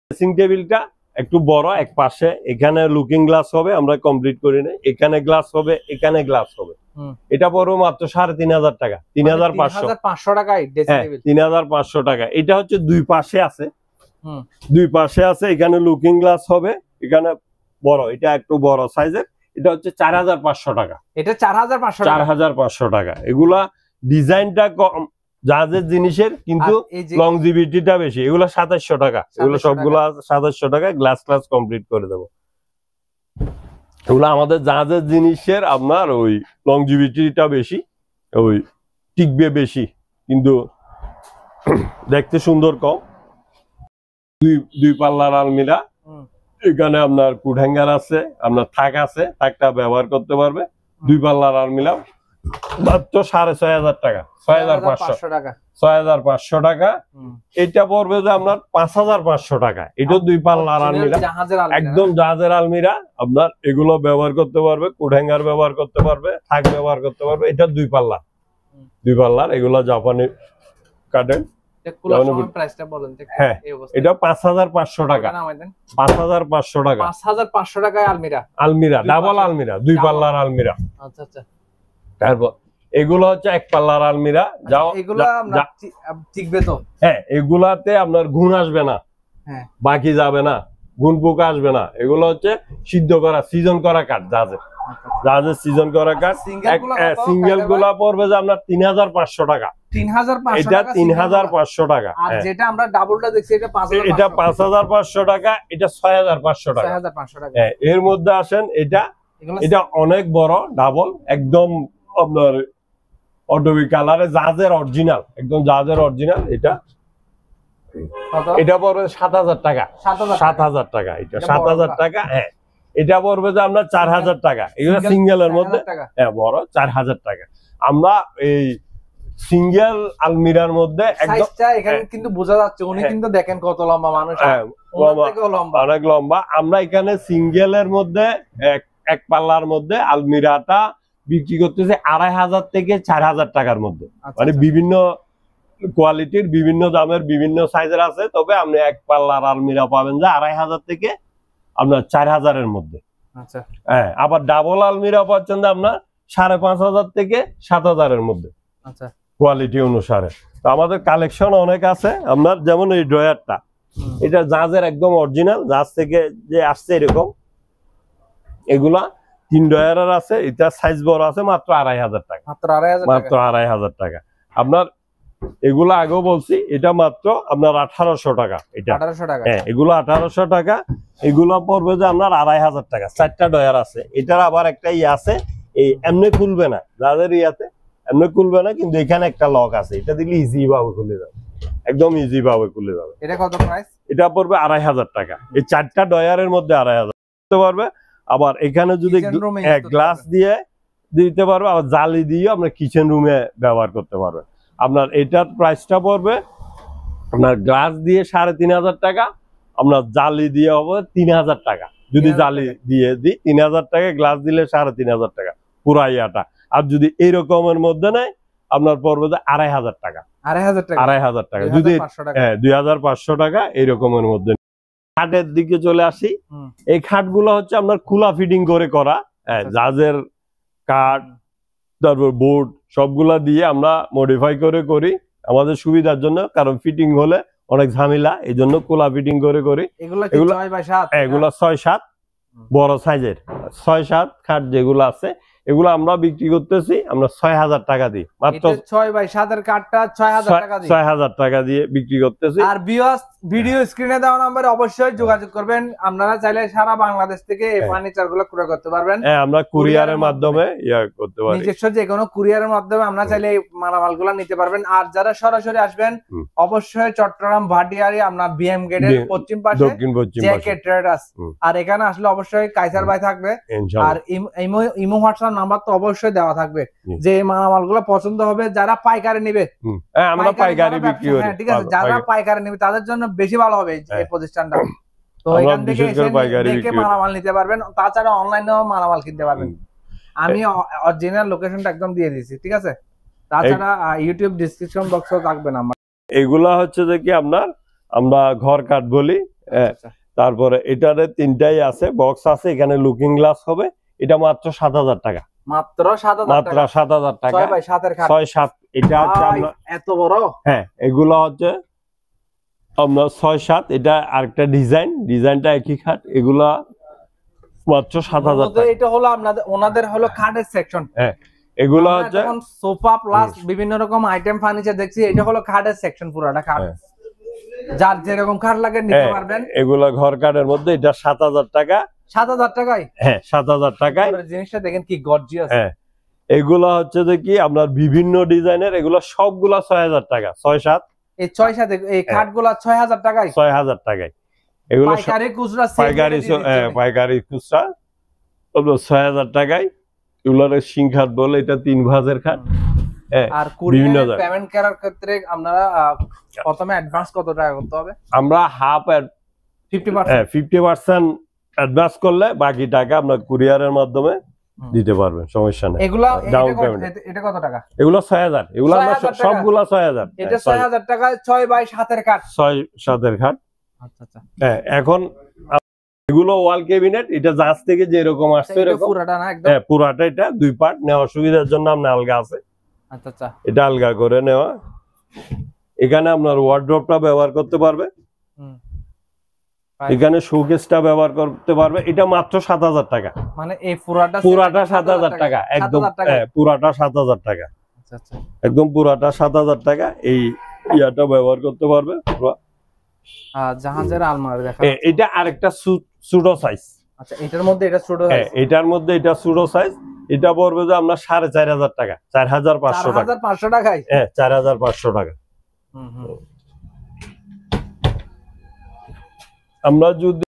ড্রেসিং টেবিলটা একটু বড়, এক পাশে এখানে লুকিং গ্লাস হবে, আমরা কমপ্লিট করি না, এখানে গ্লাস হবে, এখানে গ্লাস হবে। এটা পড়বে মাত্র 3,500 টাকা, 3,500 টাকা। 3,500 টাকা। এটা হচ্ছে দুই পাশে আছে, দুই পাশে আছে, এখানে লুকিং গ্লাস হবে, এখানে বড়, এটা একটু বড় সাইজের। এটা হচ্ছে 4,500 টাকা। এটা 4,500 টাকা। এগুলা ডিজাইনটা কম জাহাজের জিনিসের, কিন্তু লংজিভিটিটা বেশি। এগুলো 2,700 টাকা। এগুলো সবগুলো 2,700 টাকা, গ্লাস ক্লাস কমপ্লিট করে দেবো। এগুলো আমাদের জাহাজের জিনিসের আপনার ওই লংজিভিটিটা বেশি, ওই টিকবে বেশি, কিন্তু দেখতে সুন্দর কম। দুই পাল্লার আলমিরা, এখানে আপনার কুড হ্যাঙ্গার আছে, আপনার থাক আছে, থাকটা ব্যবহার করতে পারবে। 2 পাল্লার আলমিরা মাত্র 6,500 টাকা, 6,500 টাকা, 6,500 টাকা। এটা পড়বে যে আপনার 5,500 টাকা। এটা 2 পাল্লার আলমিরা, একদম জাহাজের আলমিরা। আপনার এগুলো ব্যবহার করতে পারবে, কুড হ্যাঙ্গার ব্যবহার করতে পারবে, থাক ব্যবহার করতে পারবে। এটা 2 পাল্লা, 2 পাল্লার। এগুলো জাপানি কাটেন। হ্যাঁ এটা 5,500 টাকা, 5,500 টাকা, 5,500 টাকায় আলমিরা। আলমিরা ডাবল আলমিরা, 2 পাল্লার আলমিরা। আচ্ছা আচ্ছা। তারপর এগুলো হচ্ছে 1 পাল্লার আলমিরা। যাও এগুলো টিকবে তো? হ্যাঁ এগুলাতে আপনার ঘুণ আসবে না, বাকি যাবে না, ঘুণ পোকা আসবে না। এগুলো হচ্ছে সিদ্ধ করা, সিজন করা কাঠ, জাহাজের সিজন করা কাঠ। সিঙ্গেল গুলা পড়বে যে আপনার 3,500 টাকা। 3,500 এটা 3,500 টাকা। আর যেটা আমরা ডাবলটা দেখছি এটা 5,500। এটা 5,500 টাকা, এটা 6,500 টাকা। 6,500 টাকা। এর মধ্যে আসেন এটা এটা অনেক বড় ডাবল, একদম আপনার অডোবি কালারে জাজের অরিজিনাল, একদম জাজের অরিজিনাল। এটা পড়বে 7,000 টাকা। 7,000 টাকা, এটা 7,000 টাকা। হ্যাঁ, এটা পড়বে যে আমরা 4,000 টাকা। এগুলো সিঙ্গেলের মধ্যে, হ্যাঁ বড় 4,000 টাকা। আমরা এই সিঙ্গেল আলমিরার মধ্যে একদম এখানে কিন্তু বোঝা যাচ্ছে উনি কিন্তু দেখেন কত লম্বা মানুষ, অনেক লম্বা। আমরা এখানে সিঙ্গেলের মধ্যে এক পাল্লার মধ্যে আলমিরাটা বিক্রি করতেছে 2,500 থেকে 4,000 টাকার মধ্যে। মানে বিভিন্ন কোয়ালিটির, বিভিন্ন দামের, বিভিন্ন সাইজের আছে। তবে আপনি এক পাল্লার আলমিরা পাবেন যে 2,500 থেকে আপনার 4,000-এর মধ্যে। হ্যাঁ, আবার ডাবল আলমিরা পাচ্ছেন যে আপনার 5,500 থেকে 7,000-এর মধ্যে, কোয়ালিটি অনুসারে। তো আমাদের কালেকশন অনেক আছে। আপনার যেমন এই ড্রয়ারটা, এটা জাজের একদম অরিজিনাল, জাজ থেকে যে আসছে এরকম। এগুলা 3 ড্রয়ারের আছে। এটা সাইজ বড় আছে, মাত্র 2,500 টাকা। মাত্র 2,500 টাকা। আপনার এগুলা আগেও বলছি, এটা মাত্র আপনার 1,800 টাকা। এটা 1,800 টাকা। হ্যাঁ, এগুলো 1,800 টাকা। এগুলো পড়বে যে আপনার 2,500 টাকা। 4টা ড্রয়ার আছে। এটার আবার একটা আছে, এই এমনি খুলবে না, যাদের ইয়াতে এমনি খুলবে না, কিন্তু এখানে একটা লক আছে। এটা দিলে ইজি ভাবে খুলে যাবে, একদম ইজি ভাবে খুলে যাবে। এটা কত প্রাইস? এটা পড়বে 2,500 টাকা। এই 4টা ড্রয়ারের মধ্যে 2,500 করতে পারবে। আবার এখানে যদি গ্লাস দিয়ে দিতে পারবে, আবার জালি দিয়ে আপনার কিচেন রুমে ব্যবহার করতে পারবে। আপনার এটার প্রাইসটা পড়বে আপনার গ্লাস দিয়ে 3,500 টাকা, আপনার জালি দিয়ে হবে 3,000 টাকা। যদি জালি দিয়ে দিই 3,000 টাকা, গ্লাস দিলে 3,500 টাকা পুরা ইয়াটা। আর যদি এইরকমের মধ্যে নেয় আপনার পড়বে যে 2,500 টাকা। 2,500 টাকা। যদি 2,500 টাকা এইরকমের মধ্যে। খাটের দিকে চলে আসি। এই খাটগুলো হচ্ছে আপনার খোলা ফিটিং করে করা, জাজের কাঠ, তারপর বোর্ড সবগুলা দিয়ে আমরা মডিফাই করে করি আমাদের সুবিধার জন্য। কারণ ফিটিং হলে অনেক ঝামেলা, এই জন্য খোলা ফিটিং করে করি। এগুলো 6-7 বড় সাইজের 6-7 খাট যেগুলো আছে, এগুলো আমরা বিক্রি করতেছি আমরা 6,000 টাকা দিই। মাত্র 6x7 এর কাঠটা 6,000 টাকা দিয়ে বিক্রি করতেছি। আর ভিডিও স্ক্রিনে দেওয়া নম্বরে অবশ্যই যোগাযোগ করবেন। আপনারা চাইলে সারা বাংলাদেশ থেকে এই ফার্নিচার গুলো ক্রয় করতে পারবেন। হ্যাঁ, আমরা কুরিয়ারের মাধ্যমে করতে পারি। নিজস্ব যে কোনো কুরিয়ারের মাধ্যমে আমরা চাইলে এই মালামালগুলো নিতে পারবেন। আর যারা সরাসরি আসবেন অবশ্যই চট্টগ্রাম ভাটিয়ারি আপনার বিএম গেটের পশ্চিম পাশে জেকে ট্রেডার্স। আর এখানে আসলে অবশ্যই কাইসার ভাই থাকবে। আর ইমো হোয়াটসঅ্যাপ নাম্বার তো অবশ্যই দেওয়া থাকবে। যে মালামালগুলো পছন্দ হবে, যারা পাইকারি নেবে, আমরা পাইকারি বিক্রি করি। ঠিক আছে, যারা পাইকারি নেবে তাদের জন্য বেশি ভালো হবে এই প্রতিষ্ঠানটা। তো এখান থেকে দেখে মালামাল নিতে পারবেন। তাছাড়া অনলাইনেও মালামাল কিনতে পারবেন। আমি অরিজিনাল লোকেশনটা একদম দিয়ে দিয়েছি, ঠিক আছে। তাছাড়া ইউটিউব ডেসক্রিপশন বক্সও থাকবে নাম্বার। এগুলা হচ্ছে যে কি আমরা ঘর কাঠ বলি। তারপরে এটারে 3টাই আছে, বক্স আছে, এখানে লুকিং গ্লাস হবে। এটা মাত্র 7,000 টাকা। মাত্র 7,000 টাকা। 6x7 এর খাট। 6-7 এটা হচ্ছে আমরা এত বড়। হ্যাঁ, এগুলো হচ্ছে আমরা 6-7। এটা আরেকটা ডিজাইনটা একই খাট। এগুলা মাত্র 7,000 টাকা। এটা হলো ওনাদের হলো খাটের সেকশন। হ্যাঁ, এগুলো হচ্ছে সোফা প্লাস বিভিন্ন রকম আইটেম ফার্নিচার দেখছি। এটা হলো খাটের সেকশন, পুরোটা খাট। যার যেরকম খাট লাগে নিতে পারবেন। এগুলা ঘর কাঠের মধ্যে। এটা 7,000 টাকা। 7,000 টাকায়? হ্যাঁ, 7,000 টাকায়। জিনিসটা দেখেন কি গর্জিয়াস। হ্যাঁ, এগুলা হচ্ছে যে কি আপনার বিভিন্ন ডিজাইনের। এগুলা সবগুলা 6,000 টাকা। 6-7 এই 6-7 এই খাটগুলা 6,000 টাকায়। 6,000 টাকায়। এগুলো পাইকারি খুচরা পাইকারি খুচরা 6,000 টাকায়। এগুলোর সিং খাট বলে, এটা 3 ভাঁজের খাট। আর কুরিয়ার পেমেন্ট করার ক্ষেত্রে আপনারা প্রথমে অ্যাডভান্স কত টাকা করতে হবে? আমরা 50% অ্যাডভান্স করলে বাকি টাকা আমরা কুরিয়ারের মাধ্যমে দিতে পারবেন, সমস্যা নেই। এগুলা এটা কত টাকা? এগুলো 6,000। এগুলো আমরা সবগুলা 6,000। এটা 6,000 টাকায় 6x7 এর খাট। 6-7 এর খাট। আচ্ছা আচ্ছা। হ্যাঁ, এখন এগুলো ওয়াল ক্যাবিনেট। এটা জাজ থেকে যে এরকম আসছে এরকম পুরাটা না একদম? হ্যাঁ, পুরাটা। এটা 2 পার্ট, নেওয়ার সুবিধার জন্য আমরা আলগা আছে। আচ্ছা আচ্ছা। এটা আলগা করে নেওয়া। এখানে আপনার ওয়ার্ড্রপটা ব্যবহার করতে পারবে। এখানে শোকেসটা ব্যবহার করতে পারবে। এটা মাত্র 7,000 টাকা। মানে এই পুরাটা 7,000 টাকা একদম। পুরাটা 7,000 টাকা। আচ্ছা আচ্ছা, একদম পুরাটা 7,000 টাকা। এই ইয়াটা ব্যবহার করতে পারবে। জাহাজের আলমারি দেখা। এটা আরেকটা ছোট সাইজ। আচ্ছা এটার মধ্যে এটা ছোট হ্যাঁ এটার মধ্যে এটা ছোট সাইজ, এটা পড়বে যে আপনার 4500 টাকা, 4500 টাকা। 4500 টাকায়? হ্যাঁ 4500 টাকা। আমরা যদি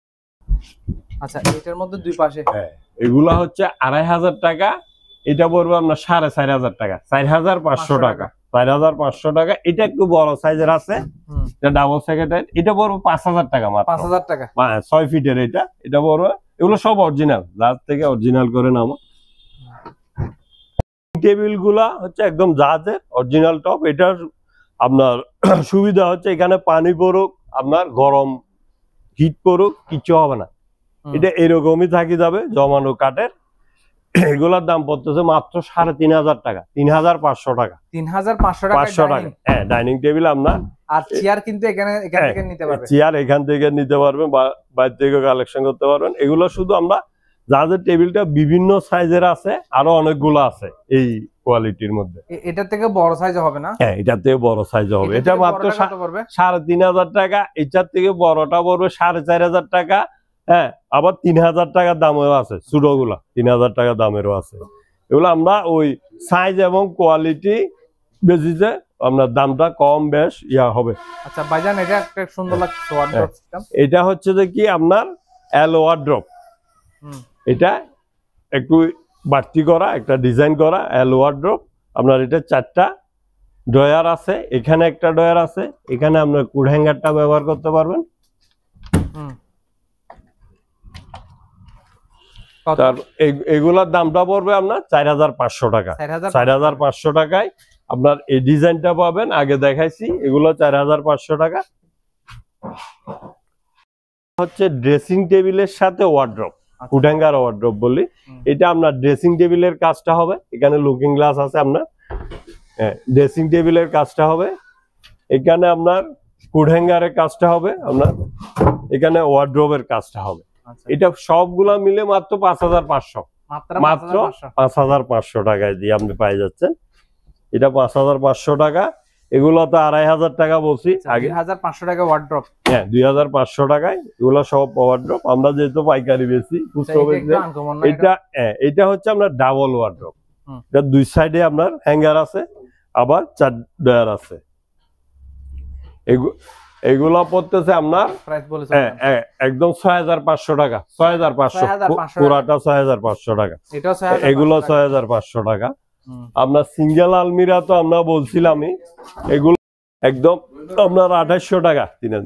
আচ্ছা এটার মধ্যে দুই পাশে, হ্যাঁ এগুলা হচ্ছে 2500 টাকা, এটা পড়বে আপনার 4500 টাকা, 4500 টাকা, 4500 টাকা। এটা একটু বড় সাইজের আছে, এটা ডাবল সেকেন্ডারি, এটা পড়বে 5000 টাকা মাত্র। 5000 টাকা 6 ফিটের এটা পড়বে। এগুলো সব অরিজিনাল, জাহাজ থেকে অরিজিনাল করে নামা। টেবিল গুলা হচ্ছে একদম জাহাজের অরিজিনাল টপ। এটার আপনার সুবিধা হচ্ছে এখানে পানি পড়ুক, আপনার গরম হিট পড়ুক, কিছু হবে না। এটা এরকমই থাকি যাবে জমানো কাঠের। এগুলার দাম পড়তেছে মাত্র 3500 টাকা, 3500 টাকা, 3500 টাকা। হ্যাঁ ডাইনিং টেবিল আপনার। আর চেয়ার কিন্তু এখান থেকে নিতে পারবেন, চেয়ার এখান থেকে নিতে পারবেন, বাইরে থেকে কালেকশন করতে পারবেন। এগুলো শুধু আমরা যাদের টেবিলটা বিভিন্ন সাইজের আছে, আরো অনেকগুলো আছে এই কোয়ালিটির মধ্যে। এটা থেকে বড় সাইজ হবে না? হ্যাঁ এটা থেকে বড় সাইজ হবে। এটা মাত্র 3500 টাকা। এটার থেকে বড়টা পড়বে 4500 টাকা। হ্যাঁ আবার 3000 টাকার দামেরও আছে, ছোটগুলা 3000 টাকা দামেরও আছে। এগুলো আমরা ওই সাইজ এবং কোয়ালিটি বেসিসে আপনার দামটা কম বেশ হবে। আচ্ছা ভাইজান এটা একটা সুন্দর লাগছে ওয়ার্ড্রপ সিস্টেম। এটা হচ্ছে যে কি আপনার এল ওয়ার্ড্রপ, এটা একটু বাড়তি করা, একটা ডিজাইন করা এল ওয়ার্ড্রপ। আপনার এটা 4টা ড্রয়ার আছে, এখানে একটা ড্রয়ার আছে, এখানে আপনার কুড হ্যাঙ্গারটা ব্যবহার করতে পারবেন। তার এগুলার দামটা পড়বে আপনার 4500 টাকা। 4500 টাকায় আপনার এই ডিজাইনটা পাবেন, আগে দেখাইছি। এগুলো 4500 টাকা। হচ্ছে ড্রেসিং টেবিলের সাথে ওয়ার্ড্রপ, কুড হ্যাঙ্গার ওয়ার্ড্রপ বলি। এটা আপনার ড্রেসিং টেবিলের কাজটা হবে, এখানে লুকিং গ্লাস আছে আপনার। হ্যাঁ ড্রেসিং টেবিলের কাজটা হবে, এখানে আপনার কুড হ্যাঙ্গারের কাজটা হবে, আপনার এখানে ওয়ার্ড্রোবের কাজটা হবে। এটা সবগুলা মিলে মাত্র 5500, মাত্র 5500 টাকায় দিয়ে আপনি পাই যাচ্ছেন। এটা 5500 টাকা। এগুলো তো 2500 টাকা বলছি আগে। 2500 টাকা ওয়ার্ড্রপ। হ্যাঁ 2500 টাকায় এগুলো সব ওয়ার্ড্রপ। আমরা যেহেতু পাইকারি বেশি, এটা হচ্ছে আপনার ডাবল ওয়ার্ড্রপ। এটা দুই সাইডে আপনার হ্যাঙ্গার আছে, আবার 4 ডয়ার আছে। এগুলা পড়তেছে আপনার একদম 6500 টাকা, 6500 পুরাটা 6500 টাকা। এগুলো 6500 টাকা। আপনার সিঙ্গেল আলমিরা তো আমরা বলছিলামই, এগুলো একদম আপনার 2800 টাকা,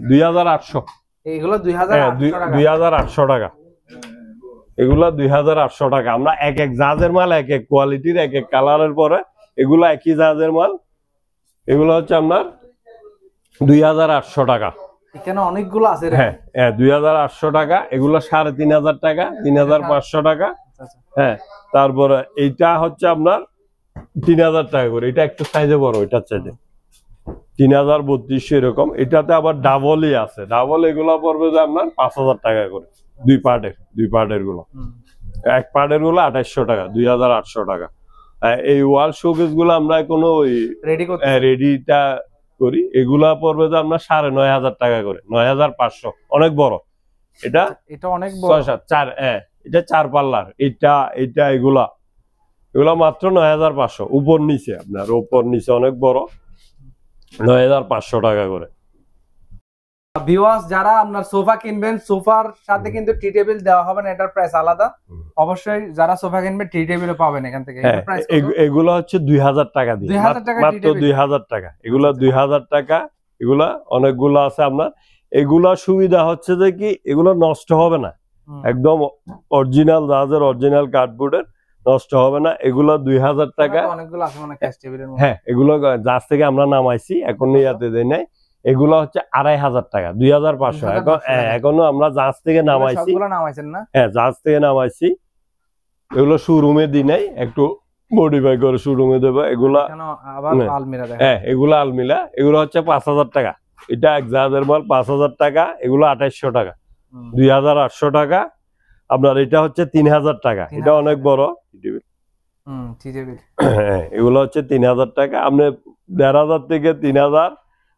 2800। এগুলো 2800 টাকা। এগুলা 2800 টাকা। আমরা এক এক জাহাজের মাল, এক এক কোয়ালিটির, এক এক কালারের পরে এগুলো একই জাহাজের মাল। এগুলো হচ্ছে আপনার 2800 টাকা। এখানে অনেকগুলো আছে। হ্যাঁ 2800 টাকা। এগুলো 3500 টাকা, 3500 টাকা। হ্যাঁ তারপরে এইটা হচ্ছে আপনার 3000 টাকা করে। এটা একটু সাইজে বড়, এটার চাইতে 3032 এরকম। এটাতে আবার ডাবলই আছে, ডাবল। এগুলো পড়বে যে আপনার 5000 টাকা করে, দুই পার্টের গুলো। এক পার্টের গুলো 2800 টাকা, 2800 টাকা। এই ওয়াল শোকেস গুলো আমরা কোনো রেডিটা করি, এগুলা পড়বে যে আপনার 9500 টাকা করে, 9500। অনেক বড় এটা, অনেক বড়। 4 এটা 4 পাল্লার। এটা এগুলা মাত্র 9500। উপর নিচে আপনার, উপর নিচে অনেক বড়, 9500 টাকা করে। ভিউয়ার্স যারা আপনার সোফা কিনবেন, সোফার সাথে কিন্তু টি টেবিল দেওয়া হবে না, এটার প্রাইস আলাদা। অবশ্যই যারা সোফা কিনবে টি টেবিলও পাবেন এখান থেকে। এগুলো হচ্ছে 2000 টাকা দিয়ে, মাত্র 2000 টাকা। এগুলা 2000 টাকা। এগুলা অনেকগুলো আছে আপনার। এগুলা সুবিধা হচ্ছে যে কি এগুলো নষ্ট হবে না, একদম অরিজিনাল জাহাজের অরিজিনাল কার্ডবোর্ডের, নষ্ট হবে না। এগুলো 2000 টাকা। অনেকগুলো আছে মানে ক্যাশ টেবিলের মধ্যে। হ্যাঁ এগুলো জাহাজ থেকে আমরা নামাইছি, এখন ইয়াতে দেই নাই। এগুলো হচ্ছে 2500 টাকা, 2500। এখনো আমরা জাহাজ থেকে নামাইছি। হ্যাঁ জাহাজ থেকে নামাইছি। এগুলো শোরুমে দিই নাই, একটু মডিফাই করে শোরুমে দেবো। এগুলা হ্যাঁ এগুলো আলমিরা। এগুলো হচ্ছে 5000 টাকা। এটা এক জাহাজের মাল, 5000 টাকা। এগুলো 2800 টাকা, 2800 টাকা। আপনার এটা হচ্ছে 3000 টাকা। এটা অনেক বড় হ্যাঁ, এগুলো হচ্ছে 3000 টাকা। আপনি 1500 থেকে 3000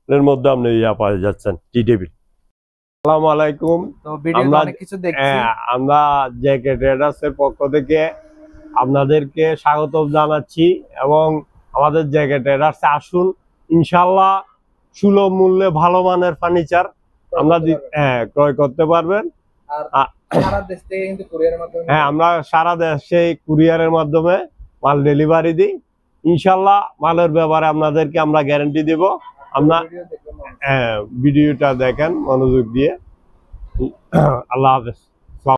এর মধ্যে আপনি ইয়া পাওয়া যাচ্ছেন টি টেবিল। আসসালামু আলাইকুম। তো ভিডিওতে অনেক কিছু দেখছি। আমরা জেকে ট্রেডার্স এর পক্ষ থেকে আপনাদেরকে স্বাগত জানাচ্ছি এবং আমাদের জেকে ট্রেডার্স আসুন, ইনশাআল্লাহ সুলভ মূল্যে ভালো মানের ফার্নিচার আমরা ক্রয় করতে পারবেন। আর সারা দেশ থেকে কিন্তু কুরিয়ারের মাধ্যমে, আমরা সারা দেশে কুরিয়ারের মাধ্যমে মাল ডেলিভারি দিই। ইনশাআল্লাহ মালের ব্যাপারে আপনাদেরকে আমরা গ্যারান্টি দেব। আপনার ভিডিওটা দেখেন মনোযোগ দিয়ে। আল্লাহ হাফেজ।